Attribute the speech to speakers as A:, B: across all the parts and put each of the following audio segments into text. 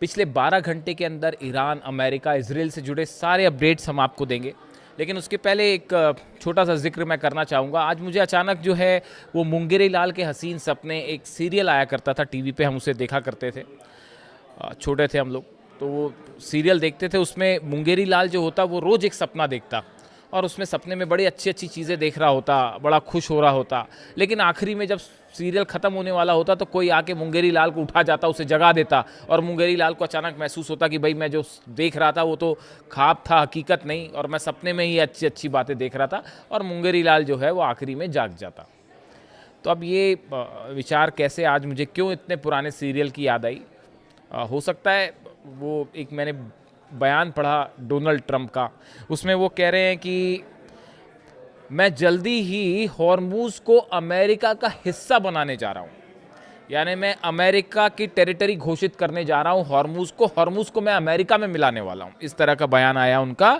A: पिछले 12 घंटे के अंदर ईरान, अमेरिका, इजराइल से जुड़े सारे अपडेट्स हम आपको देंगे। लेकिन उसके पहले एक छोटा सा जिक्र मैं करना चाहूँगा। आज मुझे अचानक जो है वो मुंगेरी लाल के हसीन सपने, एक सीरियल आया करता था टीवी पे, हम उसे देखा करते थे, छोटे थे हम लोग तो वो सीरियल देखते थे। उसमें मुंगेरी लाल जो होता वो रोज़ एक सपना देखता और उसमें सपने में बड़ी अच्छी अच्छी चीज़ें देख रहा होता, बड़ा खुश हो रहा होता। लेकिन आखिरी में जब सीरियल ख़त्म होने वाला होता तो कोई आके मुंगेरी लाल को उठा जाता, उसे जगा देता और मुंगेरी लाल को अचानक महसूस होता कि भाई मैं जो देख रहा था वो तो ख्वाब था, हकीकत नहीं, और मैं सपने में ही अच्छी अच्छी बातें देख रहा था, और मुंगेरी लाल जो है वो आखिरी में जाग जाता। तो अब ये विचार कैसे आज मुझे क्यों इतने पुराने सीरियल की याद आई? हो सकता है वो एक मैंने बयान पढ़ा डोनाल्ड ट्रंप का, उसमें वो कह रहे हैं कि मैं जल्दी ही हॉर्मूज को अमेरिका का हिस्सा बनाने जा रहा हूँ, यानी मैं अमेरिका की टेरिटरी घोषित करने जा रहा हूँ हॉर्मूज को मैं अमेरिका में मिलाने वाला हूँ, इस तरह का बयान आया उनका।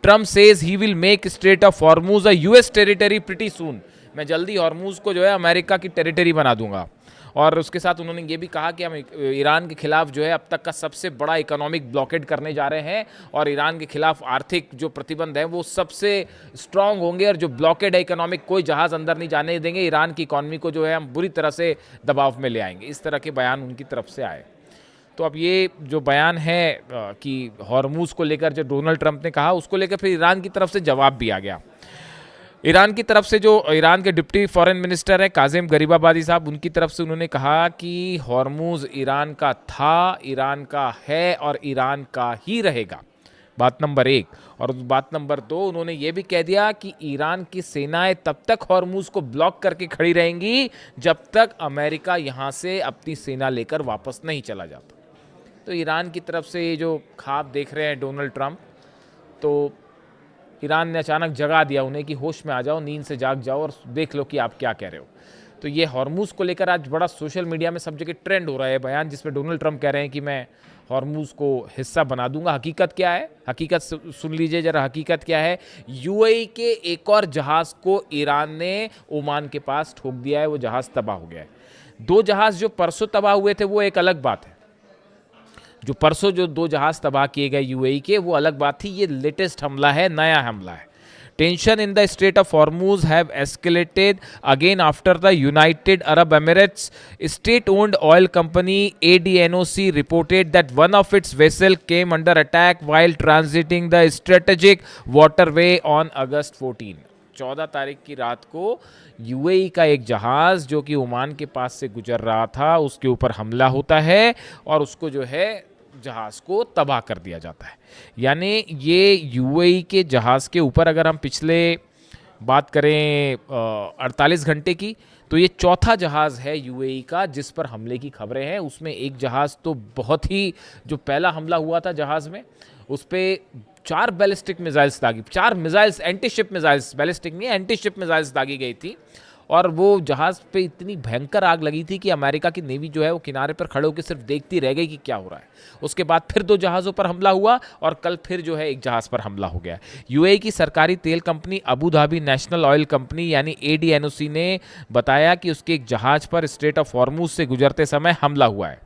A: Trump says he will make Strait of Hormuz a US territory pretty soon. मैं जल्दी हॉर्मूज को जो है अमेरिका की टेरिटरी बना दूंगा। और उसके साथ उन्होंने ये भी कहा कि हम ईरान के खिलाफ जो है अब तक का सबसे बड़ा इकोनॉमिक ब्लॉकेड करने जा रहे हैं, और ईरान के खिलाफ आर्थिक जो प्रतिबंध हैं वो सबसे स्ट्रांग होंगे, और जो ब्लॉकेड है इकोनॉमिक, कोई जहाज़ अंदर नहीं जाने देंगे, ईरान की इकॉनमी को जो है हम बुरी तरह से दबाव में ले आएंगे। इस तरह के बयान उनकी तरफ से आए। तो अब ये जो बयान है कि हॉर्मूज को लेकर जो डोनाल्ड ट्रंप ने कहा, उसको लेकर फिर ईरान की तरफ से जवाब भी आ गया। ईरान की तरफ से जो ईरान के डिप्टी फॉरेन मिनिस्टर है काजिम गरीबाबादी साहब, उनकी तरफ से उन्होंने कहा कि हॉर्मूज ईरान का था, ईरान का है और ईरान का ही रहेगा, बात नंबर 1। और बात नंबर 2, उन्होंने ये भी कह दिया कि ईरान की सेनाएं तब तक हॉर्मूज को ब्लॉक करके खड़ी रहेंगी जब तक अमेरिका यहाँ से अपनी सेना लेकर वापस नहीं चला जाता। तो ईरान की तरफ से ये जो ख्वाब देख रहे हैं डोनाल्ड ट्रंप, तो ईरान ने अचानक जगा दिया उन्हें कि होश में आ जाओ, नींद से जाग जाओ और देख लो कि आप क्या कह रहे हो। तो ये हॉर्मूज को लेकर आज बड़ा सोशल मीडिया में सब जगह ट्रेंड हो रहा है बयान, जिसमें डोनाल्ड ट्रंप कह रहे हैं कि मैं हॉर्मूज को हिस्सा बना दूंगा। हकीकत क्या है? हकीकत सुन लीजिए जरा, हकीकत क्या है। यूएई के एक और जहाज़ को ईरान ने ओमान के पास ठोक दिया है, वो जहाज़ तबाह हो गया है। 2 जहाज़ जो परसों तबाह हुए थे वो एक अलग बात है, जो परसों जो 2 जहाज तबाह किए गए यूएई के, वो अलग बात थी। ये लेटेस्ट हमला है, नया हमला है। Tension in the straight of Hormuz have escalated again after the United Arab Emirates state owned oil company ADNOC reported that one of its vessel came under attack while transiting the strategic waterway on August 14। 14 तारीख की रात को UAE का एक जहाज़ जो कि Oman के पास से गुजर रहा था, उसके ऊपर हमला होता है और उसको जो है जहाज़ को तबाह कर दिया जाता है। यानी ये यूएई के जहाज़ के ऊपर, अगर हम पिछले बात करें 48 घंटे की, तो ये चौथा जहाज़ है यूएई का जिस पर हमले की खबरें हैं। उसमें एक जहाज़ तो बहुत ही, जो पहला हमला हुआ था जहाज़ में, उस पर 4 बैलिस्टिक मिसाइल्स दागी, 4 missiles, anti ship missiles, ballistic नहीं, एंटी शिप मिसाइल्स दागी गई थी। और वो जहाज़ पे इतनी भयंकर आग लगी थी कि अमेरिका की नेवी जो है वो किनारे पर खड़े होकर सिर्फ देखती रह गई कि क्या हो रहा है। उसके बाद फिर 2 जहाज़ों पर हमला हुआ और कल फिर जो है एक जहाज़ पर हमला हो गया। यूएई की सरकारी तेल company Abu Dhabi national oil company यानी ADNOC ने बताया कि उसके एक जहाज़ पर स्ट्रेट ऑफ हॉर्मूज से गुजरते समय हमला हुआ है,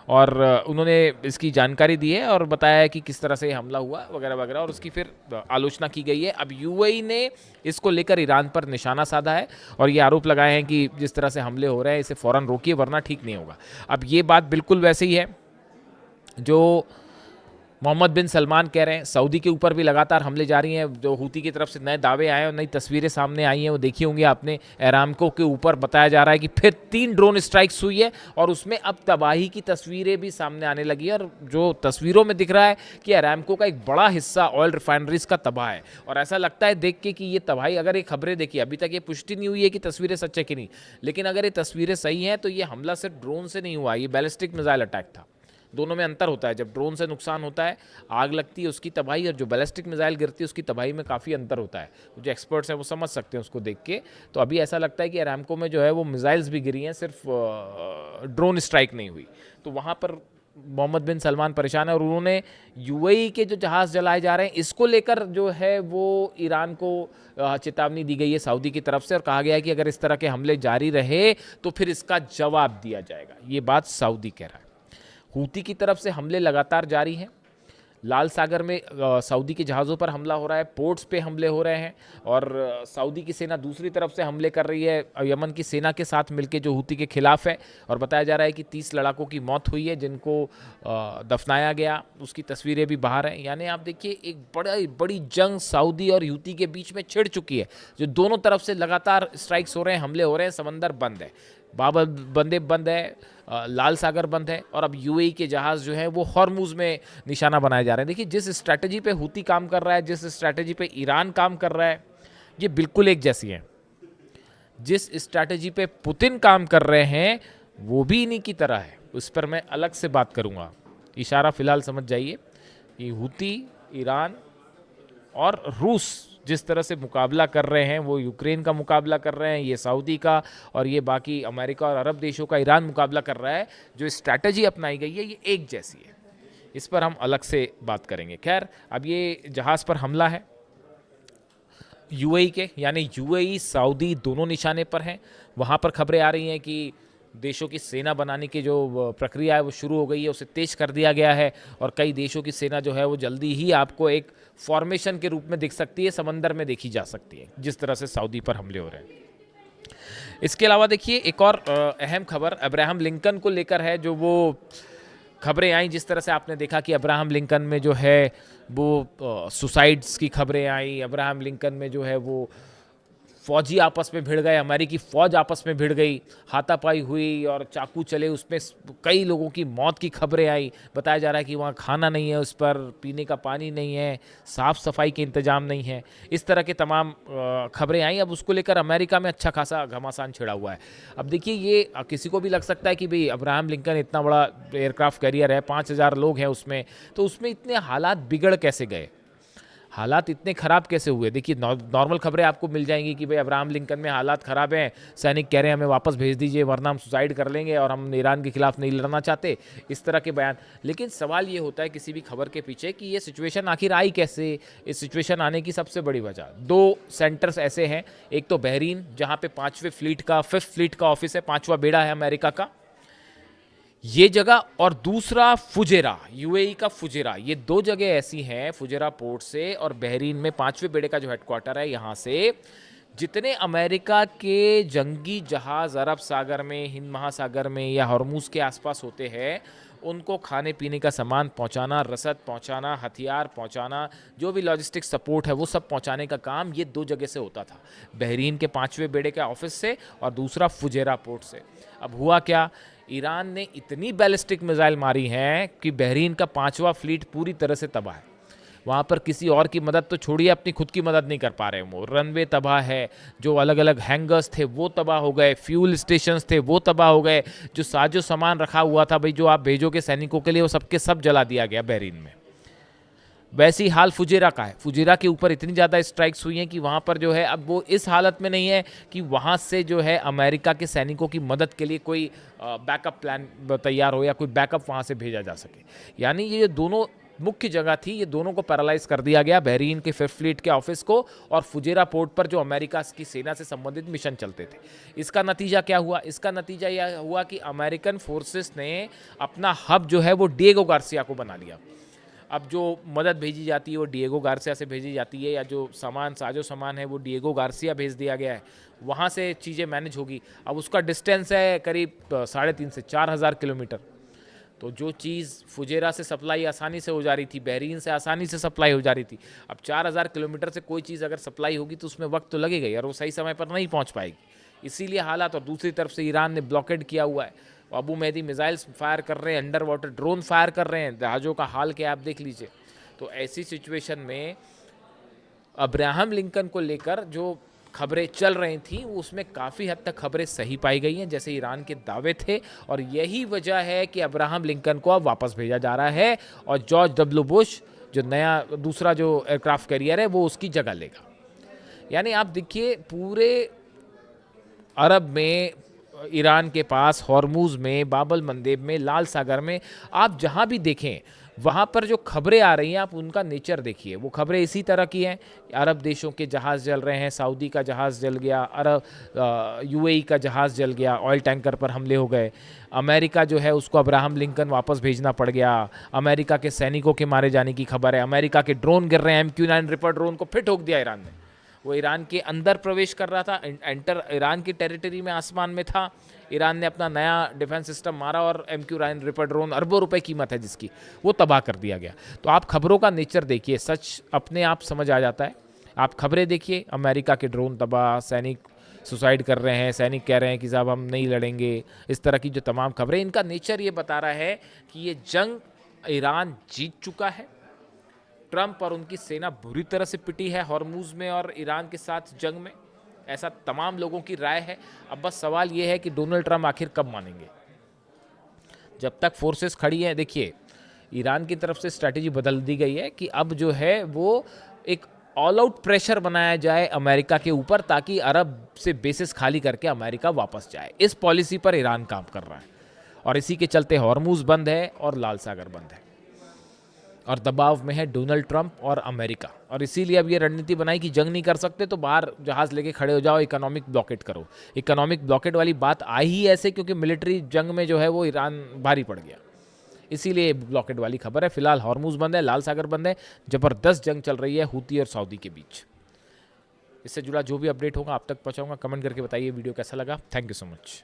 A: और उन्होंने इसकी जानकारी दी है और बताया है कि किस तरह से हमला हुआ वगैरह वगैरह, और उसकी फिर आलोचना की गई है। अब यूएई ने इसको लेकर ईरान पर निशाना साधा है और ये आरोप लगाए हैं कि जिस तरह से हमले हो रहे हैं इसे फ़ौरन रोकिए वरना ठीक नहीं होगा। अब ये बात बिल्कुल वैसे ही है जो मोहम्मद बिन सलमान कह रहे हैं। सऊदी के ऊपर भी लगातार हमले जारी हैं, जो हूती की तरफ से नए दावे आए और नई तस्वीरें सामने आई हैं वो देखी होंगी आपने। अरामको के ऊपर बताया जा रहा है कि फिर 3 ड्रोन स्ट्राइक्स हुई है और उसमें अब तबाही की तस्वीरें भी सामने आने लगी है, और जो तस्वीरों में दिख रहा है कि अरामको का एक बड़ा हिस्सा ऑयल रिफाइनरीज का तबाह है। और ऐसा लगता है देख के कि ये तबाही, अगर ये खबरें देखिए, अभी तक ये पुष्टि नहीं हुई है कि तस्वीरें सच है कि नहीं, लेकिन अगर ये तस्वीरें सही हैं तो ये हमला सिर्फ ड्रोन से नहीं हुआ, ये बैलिस्टिक मिसाइल अटैक था। दोनों में अंतर होता है। जब ड्रोन से नुकसान होता है, आग लगती है, उसकी तबाही, और जो बैलिस्टिक मिसाइल गिरती है उसकी तबाही में काफ़ी अंतर होता है। जो एक्सपर्ट्स हैं वो समझ सकते हैं उसको देख के। तो अभी ऐसा लगता है कि अरामको में जो है वो मिसाइल्स भी गिरी हैं, सिर्फ ड्रोन स्ट्राइक नहीं हुई। तो वहाँ पर मोहम्मद बिन सलमान परेशान है, और उन्होंने यूएई के जो जहाज़ जलाए जा रहे हैं इसको लेकर जो है वो ईरान को चेतावनी दी गई है सऊदी की तरफ से, और कहा गया है कि अगर इस तरह के हमले जारी रहे तो फिर इसका जवाब दिया जाएगा। ये बात सऊदी कह रहा है। हूती की तरफ से हमले लगातार जारी हैं। लाल सागर में सऊदी के जहाज़ों पर हमला हो रहा है, पोर्ट्स पे हमले हो रहे हैं, और सऊदी की सेना दूसरी तरफ से हमले कर रही है यमन की सेना के साथ मिलकर जो हूती के खिलाफ है। और बताया जा रहा है कि 30 लड़ाकों की मौत हुई है जिनको दफनाया गया, उसकी तस्वीरें भी बाहर हैं। यानी आप देखिए एक बड़ी जंग सऊदी और हूती के बीच में छिड़ चुकी है, जो दोनों तरफ से लगातार स्ट्राइक्स हो रहे हैं, हमले हो रहे हैं। समंदर बंद है, बाब बंदे बंद है, लाल सागर बंद है, और अब यूएई के जहाज़ जो हैं वो हॉर्मुज में निशाना बनाए जा रहे हैं। देखिए जिस स्ट्रैटेजी पे हूती काम कर रहा है, जिस स्ट्रैटेजी पे ईरान काम कर रहा है, ये बिल्कुल एक जैसी हैं। जिस स्ट्रैटेजी पे पुतिन काम कर रहे हैं वो भी इन्हीं की तरह है, उस पर मैं अलग से बात करूँगा। इशारा फिलहाल समझ जाइए कि हूती, ईरान और रूस जिस तरह से मुकाबला कर रहे हैं, वो यूक्रेन का मुकाबला कर रहे हैं, ये सऊदी का, और ये बाकी अमेरिका और अरब देशों का ईरान मुकाबला कर रहा है। जो स्ट्रैटेजी अपनाई गई है ये एक जैसी है, इस पर हम अलग से बात करेंगे। खैर, अब ये जहाज़ पर हमला है यूएई के, यानी यूएई सऊदी दोनों निशाने पर हैं। वहाँ पर खबरें आ रही हैं कि देशों की सेना बनाने की जो प्रक्रिया है वो शुरू हो गई है, उसे तेज कर दिया गया है, और कई देशों की सेना जो है वो जल्दी ही आपको एक फॉर्मेशन के रूप में दिख सकती है, समंदर में देखी जा सकती है, जिस तरह से सऊदी पर हमले हो रहे हैं। इसके अलावा देखिए एक और अहम खबर अब्राहम लिंकन को लेकर है, जो वो खबरें आई, जिस तरह से आपने देखा कि अब्राहम लिंकन में जो है वो सुसाइड्स की खबरें आई, अब्राहम लिंकन में जो है वो फौजी आपस में भिड़ गए, अमेरिकी फ़ौज आपस में भिड़ गई, हाथापाई हुई और चाकू चले, उसमें कई लोगों की मौत की खबरें आई। बताया जा रहा है कि वहाँ खाना नहीं है, उस पर पीने का पानी नहीं है, साफ़ सफाई के इंतजाम नहीं है, इस तरह के तमाम खबरें आई। अब उसको लेकर अमेरिका में अच्छा खासा घमासान छिड़ा हुआ है। अब देखिए ये किसी को भी लग सकता है कि भाई अब्राहम लिंकन इतना बड़ा एयरक्राफ्ट कैरियर है, 5000 लोग हैं उसमें, तो उसमें इतने हालात बिगड़ कैसे गए, हालात इतने ख़राब कैसे हुए। देखिए नॉर्मल खबरें आपको मिल जाएंगी कि भाई अब्राहम लिंकन में हालात ख़राब हैं, सैनिक कह रहे हैं हमें वापस भेज दीजिए वरना हम सुसाइड कर लेंगे और हम ईरान के खिलाफ नहीं लड़ना चाहते, इस तरह के बयान। लेकिन सवाल ये होता है किसी भी खबर के पीछे कि ये सिचुएशन आखिर आई कैसे। इस सिचुएशन आने की सबसे बड़ी वजह 2 सेंटर्स ऐसे हैं, एक तो बहरीन जहाँ पे 5वीं फ्लीट का ऑफिस है, 5वां बेड़ा है अमेरिका का, ये जगह, और दूसरा फुजेरा, यूएई का फुजेरा। ये 2 जगह ऐसी हैं, फुजेरा पोर्ट से और बहरीन में 5वें बेड़े का जो हेडक्वार्टर है, यहाँ से जितने अमेरिका के जंगी जहाज़ अरब सागर में, हिंद महासागर में या हॉर्मुज के आसपास होते हैं, उनको खाने पीने का सामान पहुंचाना, रसद पहुंचाना, हथियार पहुंचाना, जो भी लॉजिस्टिक सपोर्ट है वो सब पहुंचाने का काम ये 2 जगह से होता था, बहरीन के 5वें बेड़े के ऑफिस से और दूसरा फुजेरा पोर्ट से। अब हुआ क्या, ईरान ने इतनी बैलिस्टिक मिसाइल मारी हैं कि बहरीन का 5वां फ्लीट पूरी तरह से तबाह है। वहाँ पर किसी और की मदद तो छोड़िए, अपनी खुद की मदद नहीं कर पा रहे हैं वो। रनवे तबाह है, जो अलग अलग हैंगर्स थे वो तबाह हो गए, फ्यूल स्टेशंस थे वो तबाह हो गए, जो साजो सामान रखा हुआ था भाई जो आप भेजोगे सैनिकों के लिए, वो सबके सब जला दिया गया बहरीन में। वैसे ही हाल फुजेरा का है, फुजेरा के ऊपर इतनी ज़्यादा स्ट्राइक्स हुई हैं कि वहाँ पर जो है अब वो इस हालत में नहीं है कि वहाँ से जो है अमेरिका के सैनिकों की मदद के लिए कोई बैकअप प्लान तैयार हो या कोई बैकअप वहाँ से भेजा जा सके। यानी ये दोनों मुख्य जगह थी, ये दोनों को पैरालाइज कर दिया गया, बहरीन के 5th फ्लीट के ऑफिस को और फुजेरा पोर्ट पर जो अमेरिका की सेना से संबंधित मिशन चलते थे। इसका नतीजा क्या हुआ, इसका नतीजा यह हुआ कि अमेरिकन फोर्सेस ने अपना हब जो है वो डिएगो गार्सिया को बना लिया। अब जो मदद भेजी जाती है वो डिएगो गार्सिया से भेजी जाती है, या जो साजो सामान है वो डिएगो गार्सिया भेज दिया गया है, वहाँ से चीज़ें मैनेज होगी। अब उसका डिस्टेंस है करीब 3.5 से 4,000 किलोमीटर। तो जो चीज़ फुजेरा से सप्लाई आसानी से हो जा रही थी, बहरीन से आसानी से सप्लाई हो जा रही थी, अब 4,000 किलोमीटर से कोई चीज़ अगर सप्लाई होगी तो उसमें वक्त तो लगेगा ही और वो सही समय पर नहीं पहुँच पाएगी। इसीलिए हालात, और दूसरी तरफ से ईरान ने ब्लॉकेड किया हुआ है, अबू मेहदी मिसाइल्स फायर कर रहे हैं, अंडर वाटर ड्रोन फायर कर रहे हैं, जहाज़ों का हाल क्या आप देख लीजिए। तो ऐसी सिचुएशन में अब्राहम लिंकन को लेकर जो खबरें चल रही थी उसमें काफ़ी हद तक खबरें सही पाई गई हैं, जैसे ईरान के दावे थे, और यही वजह है कि अब्राहम लिंकन को अब वापस भेजा जा रहा है और जॉर्ज डब्ल्यू बुश जो नया दूसरा जो एयरक्राफ्ट कैरियर है वो उसकी जगह लेगा। यानी आप देखिए पूरे अरब में ईरान के पास हॉर्मूज़ में, बाबल मंदेब में, लाल सागर में, आप जहाँ भी देखें वहाँ पर जो खबरें आ रही हैं आप उनका नेचर देखिए। वो खबरें इसी तरह की हैं, अरब देशों के जहाज़ जल रहे हैं, सऊदी का जहाज़ जल गया, यूएई का जहाज़ जल गया, ऑयल टैंकर पर हमले हो गए, अमेरिका जो है उसको अब्राहम लिंकन वापस भेजना पड़ गया, अमेरिका के सैनिकों के मारे जाने की खबर है, अमेरिका के ड्रोन गिर रहे हैं, MQ-9 रिपर ड्रोन को फिर ठोक दिया ईरान ने। वो ईरान के अंदर प्रवेश कर रहा था, एंटर ईरान की टेरिटरी में, आसमान में था। ईरान ने अपना नया डिफेंस सिस्टम मारा और MQ-9 रिपर ड्रोन, अरबों रुपए कीमत है जिसकी, वो तबाह कर दिया गया। तो आप खबरों का नेचर देखिए, सच अपने आप समझ आ जाता है। आप खबरें देखिए, अमेरिका के ड्रोन तबाह, सैनिक सुसाइड कर रहे हैं, सैनिक कह रहे हैं कि साहब हम नहीं लड़ेंगे, इस तरह की जो तमाम खबरें, इनका नेचर ये बता रहा है कि ये जंग ईरान जीत चुका है। ट्रंप और उनकी सेना बुरी तरह से पिटी है हॉर्मूज में और ईरान के साथ जंग में, ऐसा तमाम लोगों की राय है। अब बस सवाल ये है कि डोनाल्ड ट्रंप आखिर कब मानेंगे। जब तक फोर्सेस खड़ी हैं, देखिए ईरान की तरफ से स्ट्रैटेजी बदल दी गई है कि अब जो है वो एक ऑल आउट प्रेशर बनाया जाए अमेरिका के ऊपर, ताकि अरब से बेसिस खाली करके अमेरिका वापस जाए। इस पॉलिसी पर ईरान काम कर रहा है और इसी के चलते हॉर्मूज बंद है और लाल सागर बंद है और दबाव में है डोनाल्ड ट्रंप और अमेरिका। और इसीलिए अब ये रणनीति बनाई कि जंग नहीं कर सकते तो बाहर जहाज लेके खड़े हो जाओ, इकोनॉमिक ब्लॉकेट करो। इकोनॉमिक ब्लॉकेट वाली बात आई ही ऐसे क्योंकि मिलिट्री जंग में जो है वो ईरान भारी पड़ गया, इसीलिए ब्लॉकेट वाली खबर है। फिलहाल हॉर्मूज बंद है, लाल सागर बंद है, जबरदस्त जंग चल रही है हूती और सऊदी के बीच। इससे जुड़ा जो भी अपडेट होगा आप तक पहुंचाऊंगा। कमेंट करके बताइए वीडियो कैसा लगा। Thank you so much.